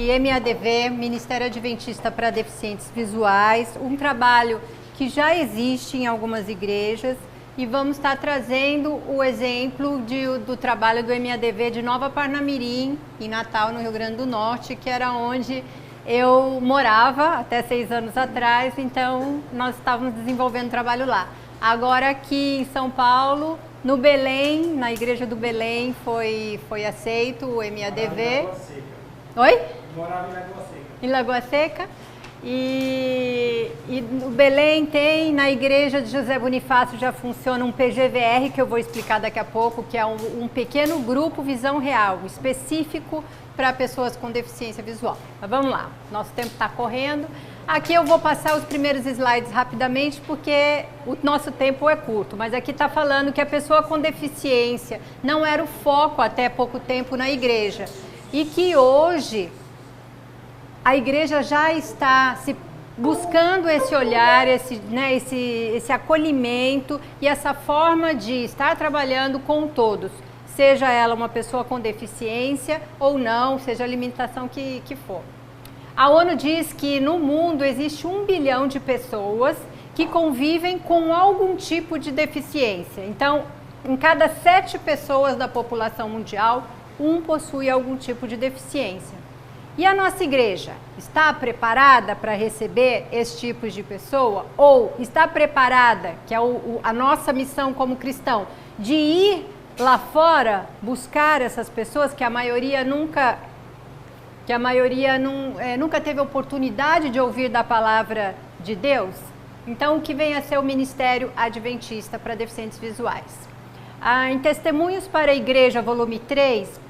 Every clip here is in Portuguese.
MADV, Ministério Adventista para Deficientes Visuais, um trabalho que já existe em algumas igrejas, e vamos estar trazendo o exemplo do trabalho do MADV de Nova Parnamirim, em Natal, no Rio Grande do Norte, que era onde eu morava até 6 anos atrás, então nós estávamos desenvolvendo trabalho lá. Agora aqui em São Paulo, no Belém, na igreja do Belém, foi aceito o MADV. Oi? Morava em Lagoa Seca. Em Lagoa Seca. E no Belém tem, na igreja de José Bonifácio já funciona um PGVR, que eu vou explicar daqui a pouco, que é um pequeno grupo Visão Real, específico para pessoas com deficiência visual. Mas vamos lá, nosso tempo está correndo. Aqui eu vou passar os primeiros slides rapidamente, porque o nosso tempo é curto, mas aqui está falando que a pessoa com deficiência não era o foco até pouco tempo na igreja, e que hoje a igreja já está buscando esse olhar, esse acolhimento e essa forma de estar trabalhando com todos, seja ela uma pessoa com deficiência ou não, seja a limitação que for. A ONU diz que no mundo existe 1 bilhão de pessoas que convivem com algum tipo de deficiência. Então, em cada 7 pessoas da população mundial, 1 possui algum tipo de deficiência. E a nossa igreja está preparada para receber esse tipo de pessoa? Ou está preparada, que é a nossa missão como cristão, de ir lá fora buscar essas pessoas que a maioria nunca teve oportunidade de ouvir da palavra de Deus? Então, o que vem a ser o Ministério Adventista para Deficientes Visuais? Em Testemunhos para a Igreja, volume 3,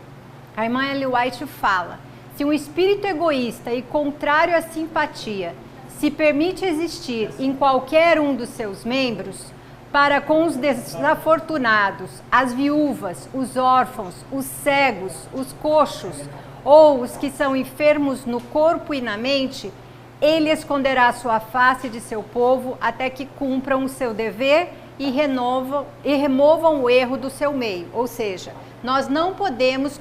a irmã Ellen White fala: se um espírito egoísta e contrário à simpatia se permite existir em qualquer um dos seus membros, para com os desafortunados, as viúvas, os órfãos, os cegos, os coxos ou os que são enfermos no corpo e na mente, ele esconderá sua face de seu povo até que cumpram o seu dever e removam o erro do seu meio. Ou seja, nós não podemos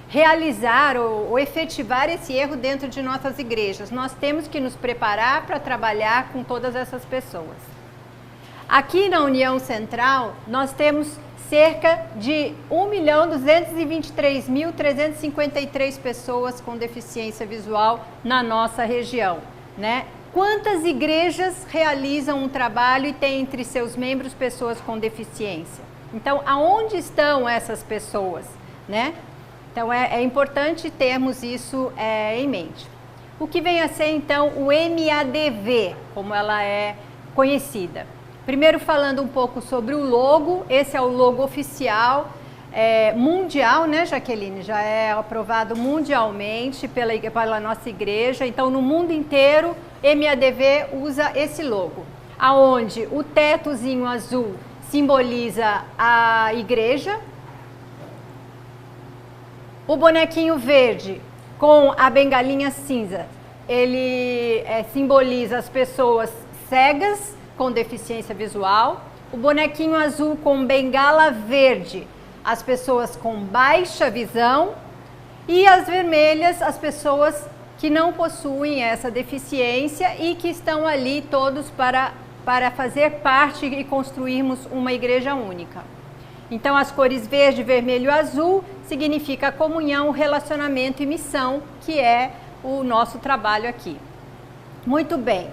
realizar ou efetivar esse erro dentro de nossas igrejas. Nós temos que nos preparar para trabalhar com todas essas pessoas. Aqui na União Central, nós temos cerca de 1.223.353 pessoas com deficiência visual na nossa região, né? Quantas igrejas realizam um trabalho e têm entre seus membros pessoas com deficiência? Então, aonde estão essas pessoas, né? Então, é importante termos isso em mente. O que vem a ser, então, o MADV, como ela é conhecida? Primeiro, falando um pouco sobre o logo. Esse é o logo oficial mundial, né, Jaqueline? Já é aprovado mundialmente pela nossa igreja. Então, no mundo inteiro, MADV usa esse logo, aonde o tetozinho azul simboliza a igreja, o bonequinho verde com a bengalinha cinza, ele simboliza as pessoas cegas com deficiência visual. O bonequinho azul com bengala verde, as pessoas com baixa visão. E as vermelhas, as pessoas que não possuem essa deficiência e que estão ali todos para fazer parte e construirmos uma igreja única. Então, as cores verde, vermelho e azul significa comunhão, relacionamento e missão, que é o nosso trabalho aqui. Muito bem.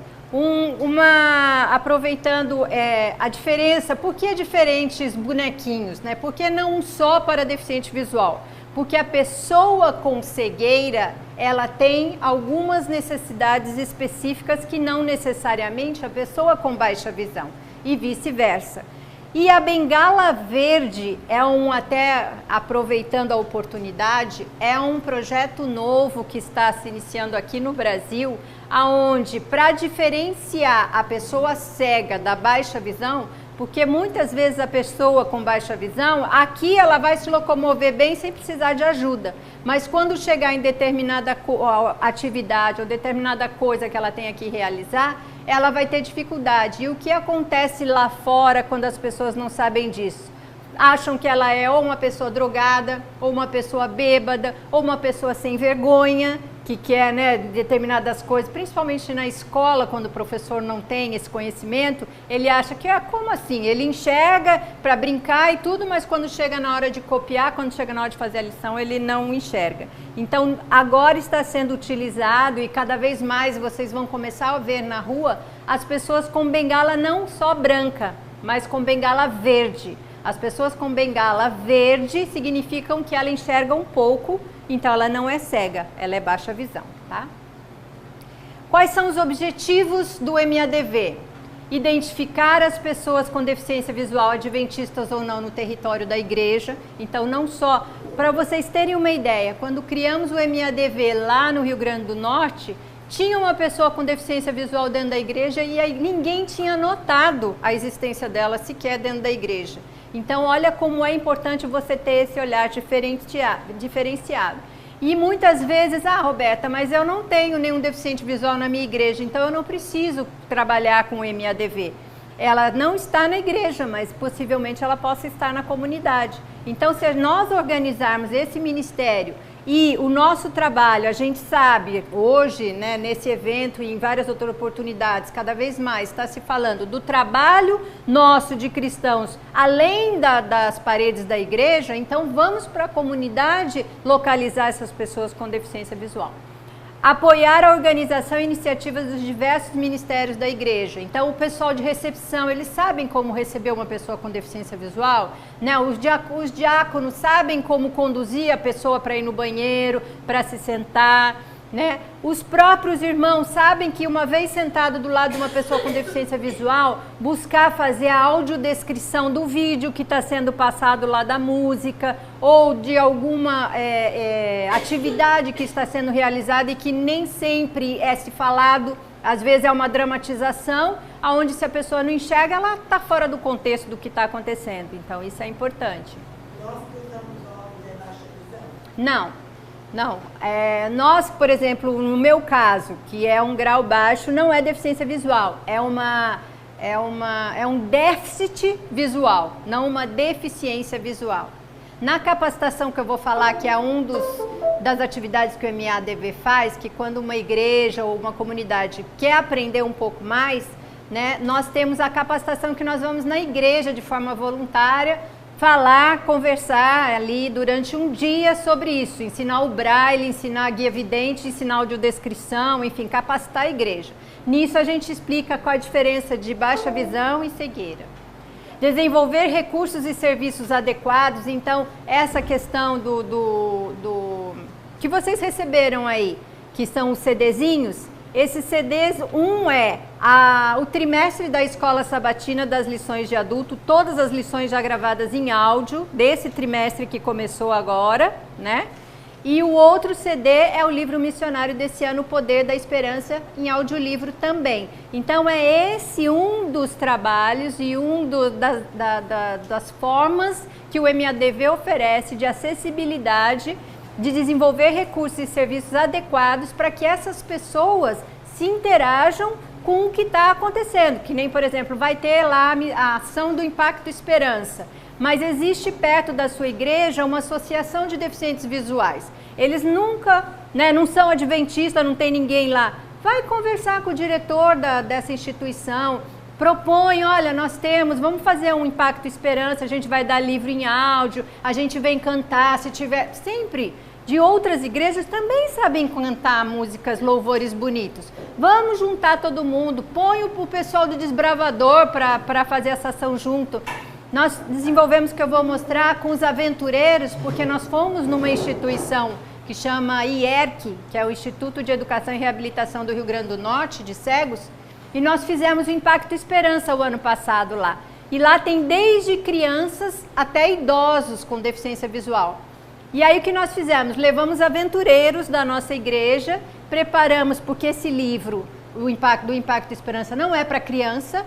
Aproveitando a diferença, por que diferentes bonequinhos, né? Por que não um só para deficiente visual? Porque a pessoa com cegueira, ela tem algumas necessidades específicas que não necessariamente a pessoa com baixa visão, e vice-versa. E a bengala verde até aproveitando a oportunidade, é um projeto novo que está se iniciando aqui no Brasil, aonde, para diferenciar a pessoa cega da baixa visão, porque muitas vezes a pessoa com baixa visão, aqui ela vai se locomover bem sem precisar de ajuda, mas quando chegar em determinada atividade ou determinada coisa que ela tem que realizar, ela vai ter dificuldade. E o que acontece lá fora quando as pessoas não sabem disso? acham que ela é ou uma pessoa drogada, ou uma pessoa bêbada, ou uma pessoa sem vergonha, que quer, né, determinadas coisas, principalmente na escola, quando o professor não tem esse conhecimento, ele acha que, como assim? Ele enxerga para brincar e tudo, mas quando chega na hora de copiar, quando chega na hora de fazer a lição, ele não enxerga. Então, agora está sendo utilizado e cada vez mais vocês vão começar a ver na rua as pessoas com bengala não só branca, mas com bengala verde. As pessoas com bengala verde significam que ela enxerga um pouco, então ela não é cega, ela é baixa visão, tá? Quais são os objetivos do MADV? Identificar as pessoas com deficiência visual, adventistas ou não, no território da igreja. Então, não só, para vocês terem uma ideia, quando criamos o MADV lá no Rio Grande do Norte, tinha uma pessoa com deficiência visual dentro da igreja e aí ninguém tinha notado a existência dela sequer dentro da igreja. Então, olha como é importante você ter esse olhar diferenciado. E muitas vezes, Roberta, mas eu não tenho nenhum deficiente visual na minha igreja, então eu não preciso trabalhar com o MADV. Ela não está na igreja, mas possivelmente ela possa estar na comunidade. Então, se nós organizarmos esse ministério e o nosso trabalho, a gente sabe, hoje, né, nesse evento e em várias outras oportunidades, cada vez mais está se falando do trabalho nosso de cristãos, além das paredes da igreja, então vamos para a comunidade localizar essas pessoas com deficiência visual. Apoiar a organização e iniciativas dos diversos ministérios da igreja. Então, o pessoal de recepção, eles sabem como receber uma pessoa com deficiência visual, né? Os diáconos sabem como conduzir a pessoa para ir no banheiro, para se sentar, né? Os próprios irmãos sabem que uma vez sentado do lado de uma pessoa com deficiência visual, buscar fazer a audiodescrição do vídeo que está sendo passado lá da música ou de alguma atividade que está sendo realizada e que nem sempre é se falado, às vezes é uma dramatização, onde se a pessoa não enxerga, ela está fora do contexto do que está acontecendo. Então isso é importante. Nós que usamos óculos é baixa visão? Não. Não, nós, por exemplo, no meu caso, que é um grau baixo, não é deficiência visual, é um déficit visual, não uma deficiência visual. Na capacitação que eu vou falar, que é das atividades que o MADV faz, que quando uma igreja ou uma comunidade quer aprender um pouco mais, né, nós temos a capacitação que nós vamos na igreja de forma voluntária, falar, conversar ali durante um dia sobre isso, ensinar o braille, ensinar a guia vidente, ensinar a audiodescrição, enfim, capacitar a igreja. Nisso a gente explica qual a diferença de baixa visão e cegueira. Desenvolver recursos e serviços adequados, então essa questão que vocês receberam aí, que são os CDzinhos, esses CDs, o trimestre da escola sabatina das lições de adulto, todas as lições já gravadas em áudio, desse trimestre que começou agora, né? E o outro CD é o livro missionário desse ano, O Poder da Esperança, em audiolivro também. Então é esse um dos trabalhos e das formas que o MADV oferece de acessibilidade, de desenvolver recursos e serviços adequados para que essas pessoas se interajam com o que está acontecendo. Que nem, por exemplo, vai ter lá a ação do Impacto Esperança, mas existe perto da sua igreja uma associação de deficientes visuais. Eles nunca, né, não são adventistas, não tem ninguém lá. Vai conversar com o diretor dessa instituição, propõe, olha, vamos fazer um Impacto Esperança, a gente vai dar livro em áudio, a gente vem cantar, se tiver, sempre de outras igrejas também sabem cantar músicas, louvores bonitos. Vamos juntar todo mundo, põe o pessoal do Desbravador para fazer essa ação junto. Nós desenvolvemos, que eu vou mostrar, com os aventureiros, porque nós fomos numa instituição que chama IERC, que é o Instituto de Educação e Reabilitação do Rio Grande do Norte, de cegos, e nós fizemos o Impacto Esperança o ano passado lá. E lá tem desde crianças até idosos com deficiência visual. E aí o que nós fizemos? Levamos aventureiros da nossa igreja, preparamos, porque esse livro, do Impacto Esperança, não é para criança,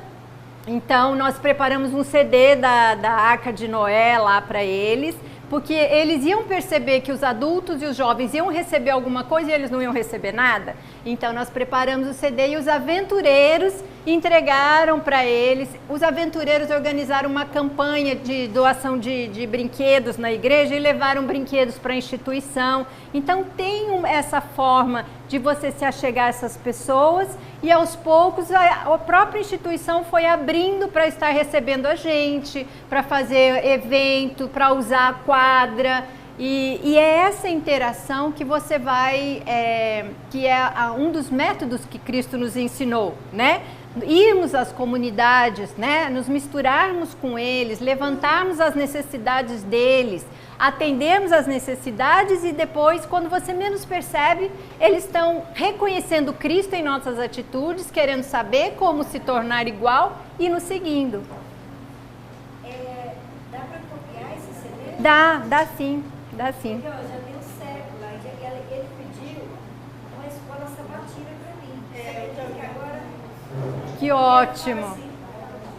então nós preparamos um CD da Arca de Noé lá para eles, porque eles iam perceber que os adultos e os jovens iam receber alguma coisa e eles não iam receber nada. Então nós preparamos o CD e os aventureiros entregaram para eles. Os aventureiros organizaram uma campanha de doação de brinquedos na igreja e levaram brinquedos para a instituição. Então tem essa forma de você se achegar a essas pessoas e aos poucos a própria instituição foi abrindo para estar recebendo a gente, para fazer evento, para usar a quadra. E é essa interação que você vai, que é um dos métodos que Cristo nos ensinou, né? Irmos às comunidades, né? Nos misturarmos com eles, levantarmos as necessidades deles, atendermos as necessidades e depois, quando você menos percebe, eles estão reconhecendo Cristo em nossas atitudes, querendo saber como se tornar igual e nos seguindo. Dá para copiar esse CD? Dá sim. Dá sim. Porque, já tem um século, ele pediu uma escola sabatina para mim. Que agora... Que ótimo.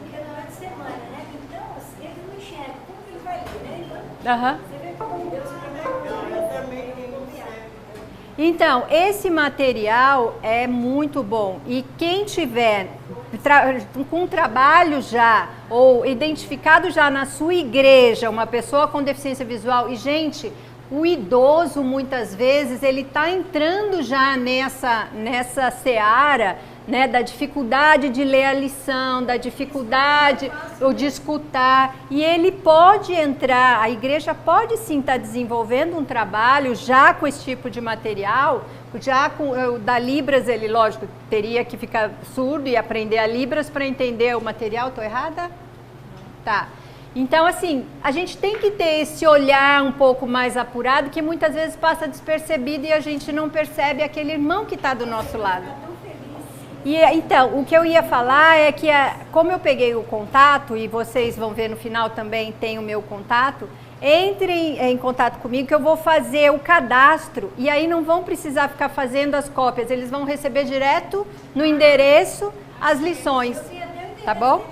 Porque durante a semana, né? Então, assim, ele não enxerga. Como que ele vai ler, né? Você vê como Deus Então, esse material é muito bom. E quem tiver com trabalho já, ou identificado já na sua igreja, uma pessoa com deficiência visual, e gente, o idoso muitas vezes, ele está entrando já nessa seara, né, da dificuldade de ler a lição, da dificuldade de escutar, e ele pode entrar, a igreja pode sim estar desenvolvendo um trabalho já com esse tipo de material, já com da Libras, ele, lógico, teria que ficar surdo e aprender a Libras para entender o material. Estou errada? Tá. Então, assim, a gente tem que ter esse olhar um pouco mais apurado, que muitas vezes passa despercebido e a gente não percebe aquele irmão que está do nosso lado. E então, o que eu ia falar é que, como eu peguei o contato, e vocês vão ver no final também tem o meu contato, entrem em contato comigo que eu vou fazer o cadastro e aí não vão precisar ficar fazendo as cópias, eles vão receber direto no endereço as lições, tá bom?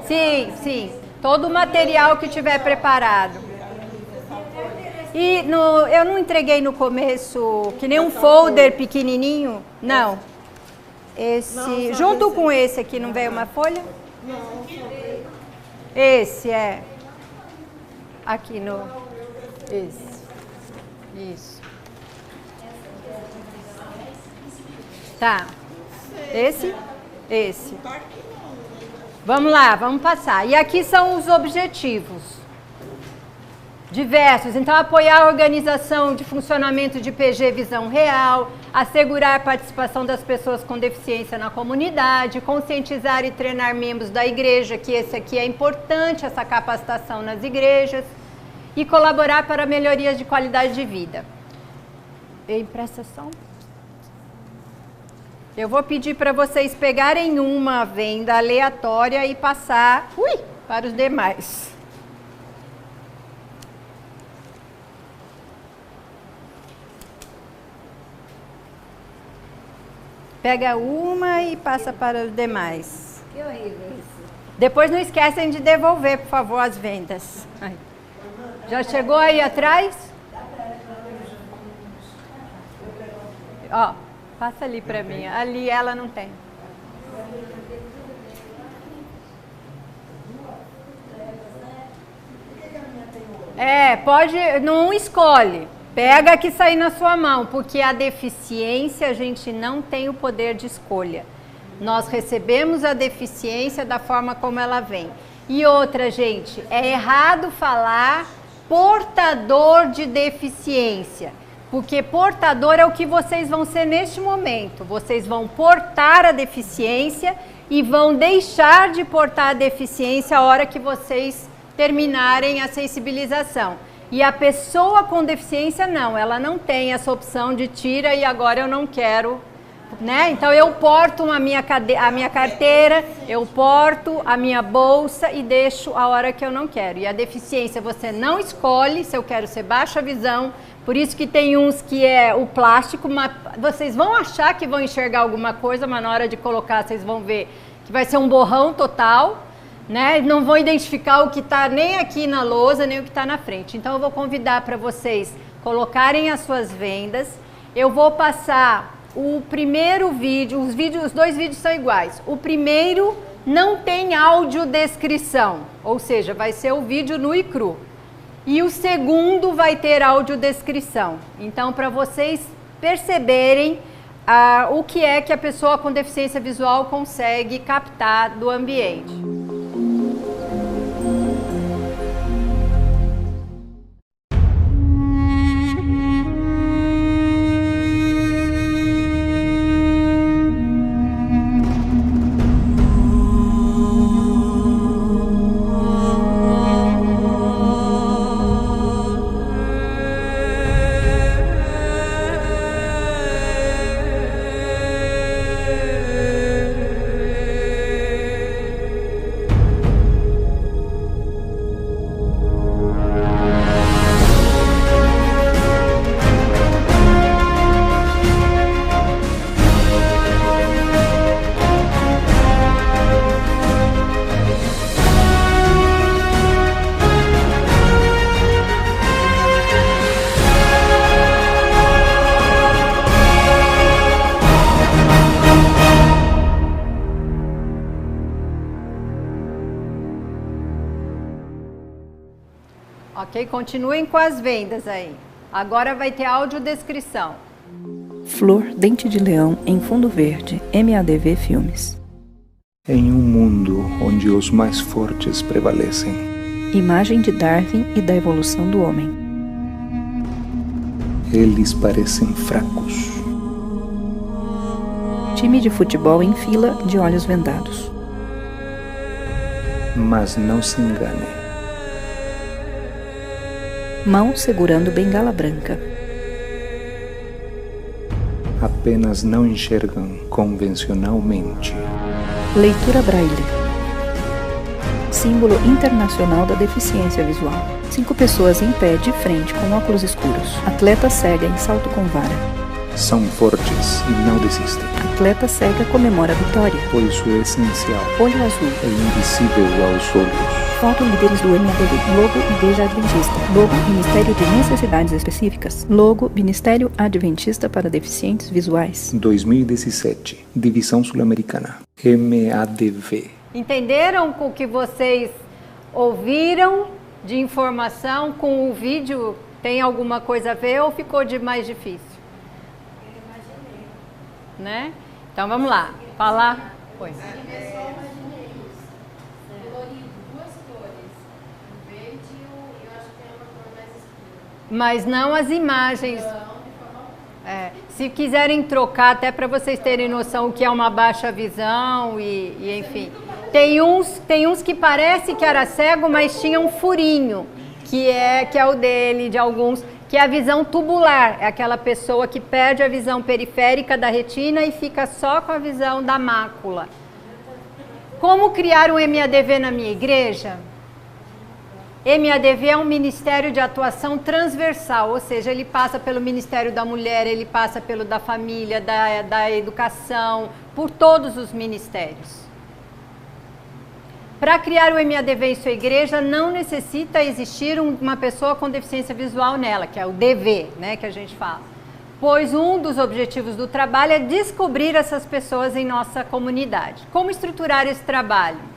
Sim, sim, todo o material que tiver preparado. E eu não entreguei no começo, que nem um folder pequenininho, não. Esse, junto com esse aqui, não veio uma folha? Não. Esse é. Aqui no... Esse. Isso. Tá. Esse? Esse. Vamos lá, vamos passar. E aqui são os objetivos. Diversos. Então, apoiar a organização de funcionamento de PG Visão Real, assegurar a participação das pessoas com deficiência na comunidade, conscientizar e treinar membros da igreja, que esse aqui é importante, essa capacitação nas igrejas, e colaborar para melhorias de qualidade de vida. Empresta só. Eu vou pedir para vocês pegarem uma venda aleatória e passar para os demais. Pega uma e passa para os demais. Que horrível isso. Depois não esquecem de devolver, por favor, as vendas. Ai. Já chegou aí atrás? Ó, passa ali para mim. Ali ela não tem. Pode, não escolhe. Pega que sair na sua mão, porque a deficiência a gente não tem o poder de escolha. Nós recebemos a deficiência da forma como ela vem. E outra, gente, é errado falar portador de deficiência, porque portador é o que vocês vão ser neste momento. Vocês vão portar a deficiência e vão deixar de portar a deficiência a hora que vocês terminarem a sensibilização. E a pessoa com deficiência não, ela não tem essa opção de tira e agora eu não quero, né? Então eu porto a minha carteira, eu porto a minha bolsa e deixo a hora que eu não quero. E a deficiência você não escolhe, se eu quero ser baixa visão, por isso que tem uns que é o plástico, mas vocês vão achar que vão enxergar alguma coisa, mas na hora de colocar vocês vão ver que vai ser um borrão total. Né? Não vão identificar o que está nem aqui na lousa, nem o que está na frente. Então eu vou convidar para vocês colocarem as suas vendas. Eu vou passar o primeiro vídeo, os dois vídeos são iguais. O primeiro não tem audiodescrição, ou seja, vai ser o vídeo nu e cru. E o segundo vai ter audiodescrição. Então, para vocês perceberem o que é que a pessoa com deficiência visual consegue captar do ambiente. Ok? Continuem com as vendas aí. Agora vai ter audiodescrição. Flor, Dente de Leão em Fundo Verde, MADV Filmes. Em um mundo onde os mais fortes prevalecem. Imagem de Darwin e da evolução do homem. Eles parecem fracos. Time de futebol em fila, de olhos vendados. Mas não se engane. Mão segurando bengala branca. Apenas não enxergam convencionalmente. Leitura Braille. Símbolo internacional da deficiência visual. 5 pessoas em pé de frente com óculos escuros. Atleta cega em salto com vara. São fortes e não desistem. Atleta cega comemora a vitória. Pois o essencial Olho azul. é invisível aos olhos. Foto líderes do MADV. Logo Igreja Adventista. Logo Ministério de Necessidades Específicas. Logo Ministério Adventista para Deficientes Visuais. 2017. Divisão Sul-Americana. MADV. Entenderam com o que vocês ouviram de informação? Com o vídeo tem alguma coisa a ver ou ficou de mais difícil? Né? Então vamos lá. Falar. Pois. Mas não as imagens. Se quiserem trocar, até para vocês terem noção o que é uma baixa visão e enfim. Tem uns que parece que era cego, mas tinha um furinho, que é o dele, de alguns, que é a visão tubular. É aquela pessoa que perde a visão periférica da retina e fica só com a visão da mácula. Como criar um MADV na minha igreja? MADV é um ministério de atuação transversal, ou seja, ele passa pelo Ministério da Mulher, ele passa pelo da Família, da Educação, por todos os ministérios. Para criar o MADV em sua igreja, não necessita existir uma pessoa com deficiência visual nela, que é o DV, né, que a gente fala. Pois um dos objetivos do trabalho é descobrir essas pessoas em nossa comunidade. Como estruturar esse trabalho?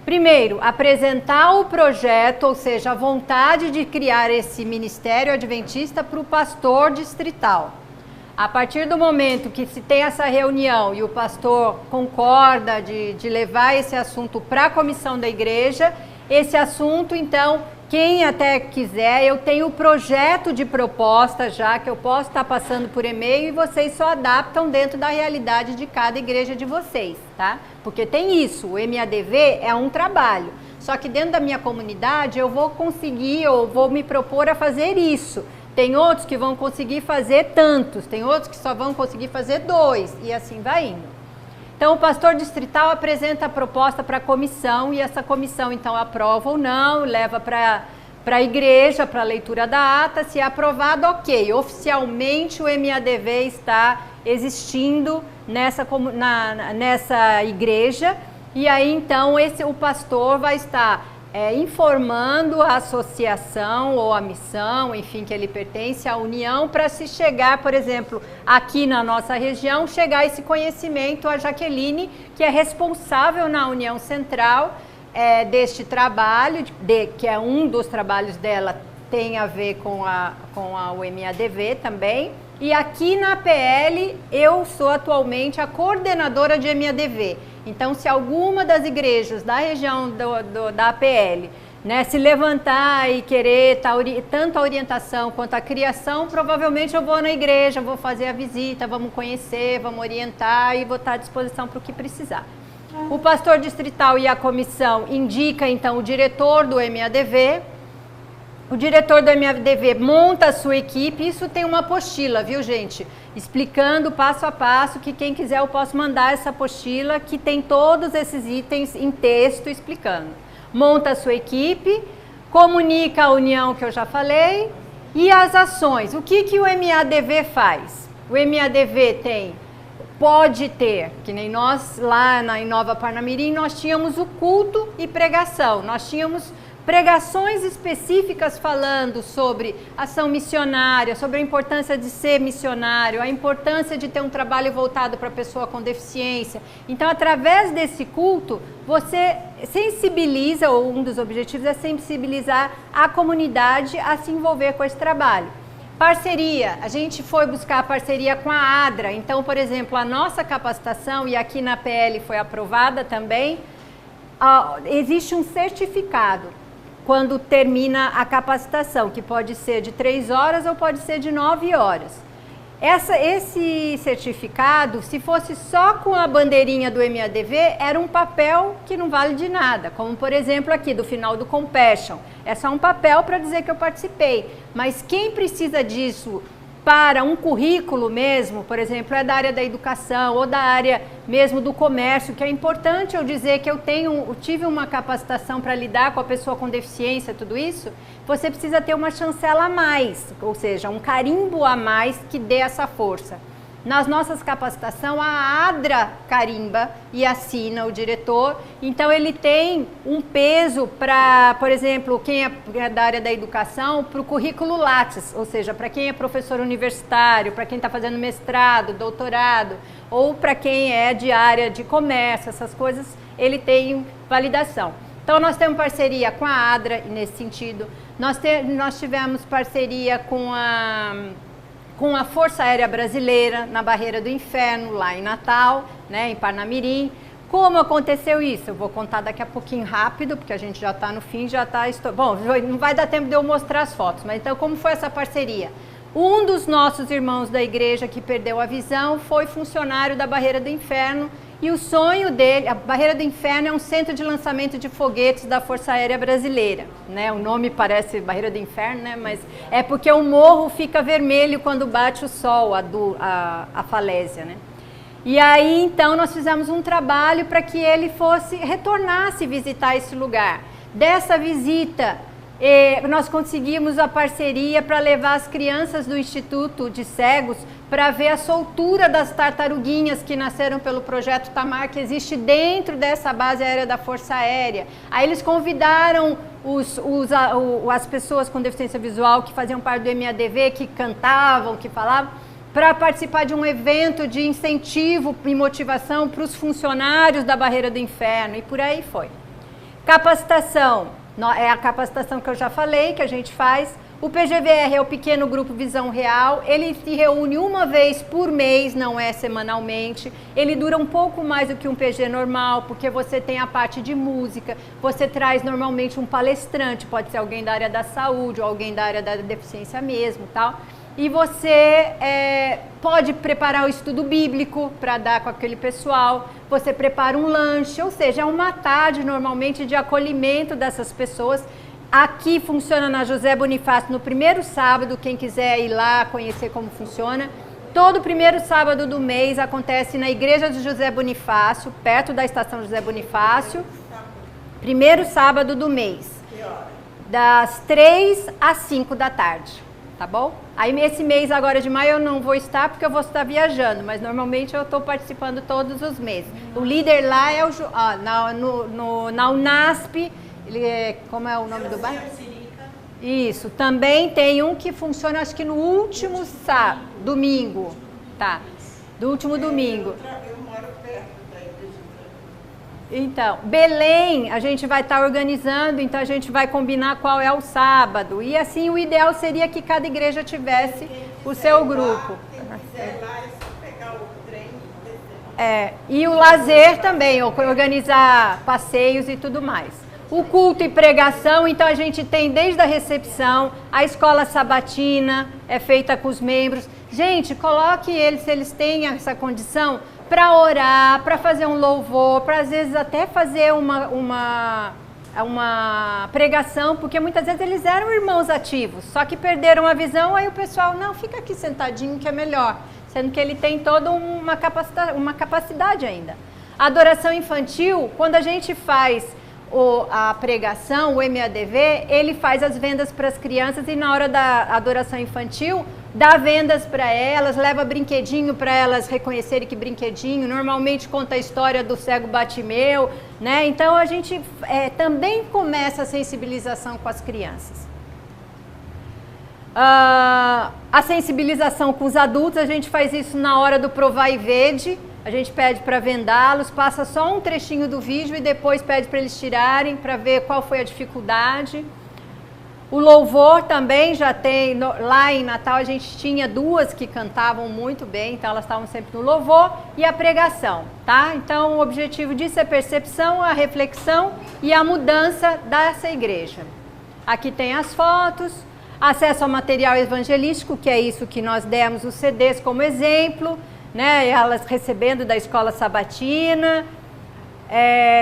Primeiro, apresentar o projeto, ou seja, a vontade de criar esse ministério adventista para o pastor distrital. A partir do momento que se tem essa reunião e o pastor concorda de levar esse assunto para a comissão da igreja, esse assunto, então, quem até quiser, eu tenho o projeto de proposta já, que eu posso estar passando por e-mail e vocês só adaptam dentro da realidade de cada igreja de vocês, tá? Porque tem isso, o MADV é um trabalho, só que dentro da minha comunidade eu vou conseguir ou vou me propor a fazer isso. Tem outros que vão conseguir fazer tantos, tem outros que só vão conseguir fazer 2 e assim vai indo. Então o pastor distrital apresenta a proposta para a comissão e essa comissão então aprova ou não, leva para a igreja, para a leitura da ata. Se é aprovado, ok, oficialmente o MADV está existindo nessa igreja e aí então o pastor vai estar informando a associação ou a missão, enfim, que ele pertence à União, para se chegar, por exemplo, aqui na nossa região, chegar esse conhecimento à Jaqueline, que é responsável na União Central deste trabalho, que é um dos trabalhos dela, tem a ver com a UMADV também. E aqui na APL, eu sou atualmente a coordenadora de MADV. Então, se alguma das igrejas da região da APL, né, se levantar e querer tanto a orientação quanto a criação, provavelmente eu vou na igreja, vou fazer a visita, vamos conhecer, vamos orientar e vou estar à disposição para o que precisar. O pastor distrital e a comissão indica, então, o diretor do MADV. O diretor do MADV monta a sua equipe, isso tem uma apostila, viu, gente? Explicando passo a passo, que quem quiser eu posso mandar essa apostila, que tem todos esses itens em texto explicando. Monta a sua equipe, comunica a união que eu já falei e as ações. O que o MADV faz? O MADV pode ter, que nem nós lá em Nova Parnamirim, nós tínhamos o culto e pregação, nós tínhamos pregações específicas falando sobre ação missionária, sobre a importância de ser missionário, a importância de ter um trabalho voltado para a pessoa com deficiência. Então, através desse culto, você sensibiliza, ou um dos objetivos é sensibilizar a comunidade a se envolver com esse trabalho. Parceria, a gente foi buscar a parceria com a ADRA, então, por exemplo, a nossa capacitação, e aqui na PL foi aprovada também, existe um certificado quando termina a capacitação, que pode ser de 3 horas ou pode ser de 9 horas. Esse certificado, se fosse só com a bandeirinha do MADV, era um papel que não vale de nada, como por exemplo aqui do final do Compassion. É só um papel para dizer que eu participei, mas quem precisa disso para um currículo mesmo, por exemplo, é da área da educação ou da área mesmo do comércio, que é importante eu dizer que eu tive uma capacitação para lidar com a pessoa com deficiência, tudo isso, você precisa ter uma chancela a mais, ou seja, um carimbo a mais que dê essa força. Nas nossas capacitações, a ADRA carimba e assina o diretor, então ele tem um peso para, por exemplo, quem é da área da educação, para o currículo Lattes, ou seja, para quem é professor universitário, para quem está fazendo mestrado, doutorado, ou para quem é de área de comércio, essas coisas, ele tem validação. Então, nós temos parceria com a ADRA nesse sentido, nós tivemos parceria com a Força Aérea Brasileira, na Barreira do Inferno, lá em Natal, né, em Parnamirim. Como aconteceu isso? Eu vou contar daqui a pouquinho rápido, porque a gente já está no fim, já está... Bom, não vai dar tempo de eu mostrar as fotos, mas então como foi essa parceria? Um dos nossos irmãos da igreja que perdeu a visão foi funcionário da Barreira do Inferno, e o sonho dele, a Barreira do Inferno é um centro de lançamento de foguetes da Força Aérea Brasileira, né? O nome parece Barreira do Inferno, né? Mas é porque o morro fica vermelho quando bate o sol, a falésia, né? E aí, então, nós fizemos um trabalho para que ele retornasse visitar esse lugar. Dessa visita, nós conseguimos a parceria para levar as crianças do Instituto de Cegos para ver a soltura das tartaruguinhas que nasceram pelo projeto Tamar, que existe dentro dessa base aérea da Força Aérea. Aí eles convidaram as pessoas com deficiência visual que faziam parte do MADV, que cantavam, que falavam, para participar de um evento de incentivo e motivação para os funcionários da Barreira do Inferno, e por aí foi. Capacitação, é a capacitação que eu já falei, que a gente faz. O PGVR é o Pequeno Grupo Visão Real, ele se reúne uma vez por mês, não é semanalmente. Ele dura um pouco mais do que um PG normal, porque você tem a parte de música, você traz normalmente um palestrante, pode ser alguém da área da saúde ou alguém da área da deficiência mesmo, tal. E você pode preparar o estudo bíblico para dar com aquele pessoal, você prepara um lanche, ou seja, é uma tarde normalmente de acolhimento dessas pessoas. Aqui funciona na José Bonifácio no primeiro sábado, quem quiser ir lá conhecer como funciona. Todo primeiro sábado do mês acontece na Igreja de José Bonifácio, perto da Estação José Bonifácio. Primeiro sábado do mês, das 3 às 5 da tarde, tá bom? Aí esse mês agora de maio eu não vou estar porque eu vou estar viajando, mas normalmente eu estou participando todos os meses. O líder lá é na Unasp, Ele é, como é o nome do bairro? Isso, também tem um que funciona acho que no último domingo, tá? Do último domingo. Eu moro perto da igreja. Então, Belém, a gente vai estar organizando, então a gente vai combinar qual é o sábado. E assim, o ideal seria que cada igreja tivesse o seu grupo. Quem quiser lá, é só pegar o trem e descer. E o lazer também, organizar passeios e tudo mais. O culto e pregação, então a gente tem desde a recepção, a escola sabatina é feita com os membros. Gente, coloque eles, se eles têm essa condição, para orar, para fazer um louvor, para às vezes até fazer uma pregação, porque muitas vezes eles eram irmãos ativos, só que perderam a visão, aí o pessoal, não, fica aqui sentadinho que é melhor, sendo que ele tem toda uma capacidade ainda. A adoração infantil, quando a gente faz a pregação, o MEADV, ele faz as vendas para as crianças e na hora da adoração infantil, dá vendas para elas, leva brinquedinho para elas reconhecerem que brinquedinho, normalmente conta a história do cego Batimeu, né? Então a gente também começa a sensibilização com as crianças. A sensibilização com os adultos, a gente faz isso na hora do Provai e Vede. A gente pede para vendá-los, passa só um trechinho do vídeo e depois pede para eles tirarem para ver qual foi a dificuldade. O louvor também já tem, lá em Natal a gente tinha duas que cantavam muito bem, então elas estavam sempre no louvor, e a pregação, tá? Então o objetivo disso é a percepção, a reflexão e a mudança dessa igreja. Aqui tem as fotos, acesso ao material evangelístico, que é isso que nós demos os CDs como exemplo, né, elas recebendo da escola sabatina,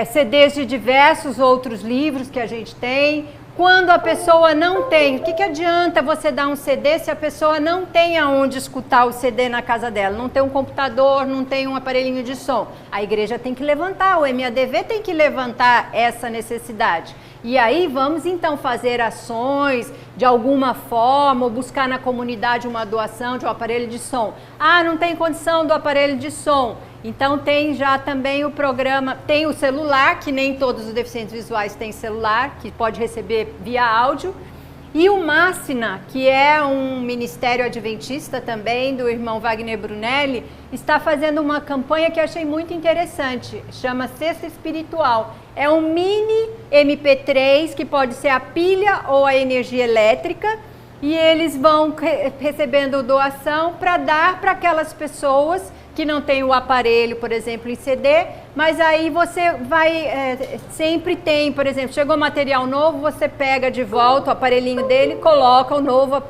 CDs de diversos outros livros que a gente tem. Quando a pessoa não tem, o que adianta você dar um CD se a pessoa não tem aonde escutar o CD na casa dela? Não tem um computador, não tem um aparelhinho de som. A igreja tem que levantar, o MEADV tem que levantar essa necessidade. E aí vamos então fazer ações de alguma forma, ou buscar na comunidade uma doação de um aparelho de som. Ah, não tem condição do aparelho de som. Então tem já também o programa, tem o celular, que nem todos os deficientes visuais têm celular, que pode receber via áudio. E o Mássina, que é um ministério adventista também, do irmão Wagner Brunelli, está fazendo uma campanha que eu achei muito interessante, chama Cesta Espiritual. É um mini MP3 que pode ser a pilha ou a energia elétrica, e eles vão recebendo doação para dar para aquelas pessoas que não tem o aparelho, por exemplo, em CD, mas aí você vai, sempre tem, por exemplo, chegou material novo, você pega de volta o aparelhinho dele, coloca o novo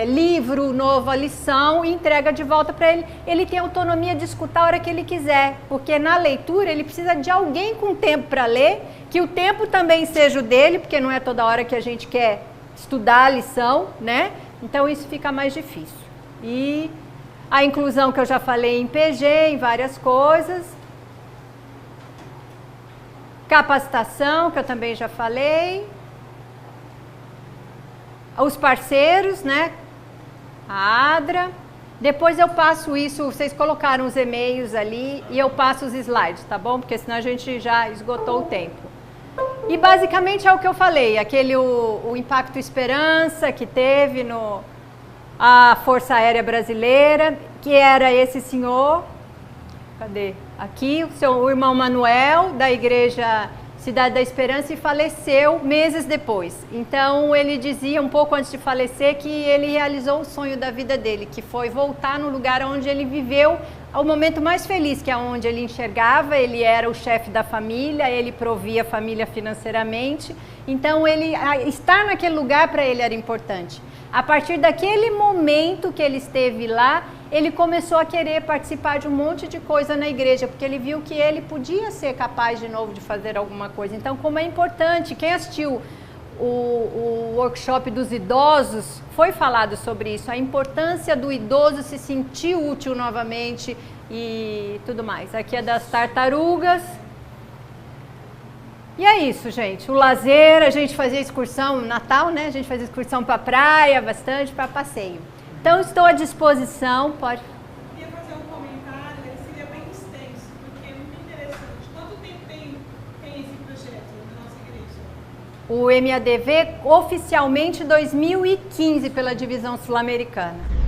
livro, nova lição e entrega de volta para ele. Ele tem autonomia de escutar a hora que ele quiser, porque na leitura ele precisa de alguém com tempo para ler, que o tempo também seja o dele, porque não é toda hora que a gente quer estudar a lição, né? Então isso fica mais difícil. E a inclusão que eu já falei em PG, em várias coisas. Capacitação, que eu também já falei. Os parceiros, né? A ADRA. Depois eu passo isso, vocês colocaram os e-mails ali e eu passo os slides, tá bom? Porque senão a gente já esgotou o tempo. E basicamente é o que eu falei, o Impacto Esperança que teve a Força Aérea Brasileira, que era esse senhor, cadê? Aqui, o irmão Manuel, da Igreja Cidade da Esperança, e faleceu meses depois. Então, ele dizia, um pouco antes de falecer, que ele realizou o sonho da vida dele, que foi voltar no lugar onde ele viveu o momento mais feliz, que é onde ele enxergava, ele era o chefe da família, ele provia a família financeiramente. Então, estar naquele lugar para ele era importante. A partir daquele momento que ele esteve lá, ele começou a querer participar de um monte de coisa na igreja, porque ele viu que ele podia ser capaz de novo de fazer alguma coisa. Então, como é importante, quem assistiu o workshop dos idosos, foi falado sobre isso, a importância do idoso se sentir útil novamente e tudo mais. Aqui é das tartarugas. E é isso, gente. O lazer, a gente fazia excursão no Natal, né? A gente fazia excursão para praia, bastante para passeio. Então, estou à disposição. Pode. Eu queria fazer um comentário, ele seria bem extenso, porque é muito interessante. Quanto tempo tem esse projeto na nossa igreja? O MADV oficialmente 2015 pela divisão sul-americana.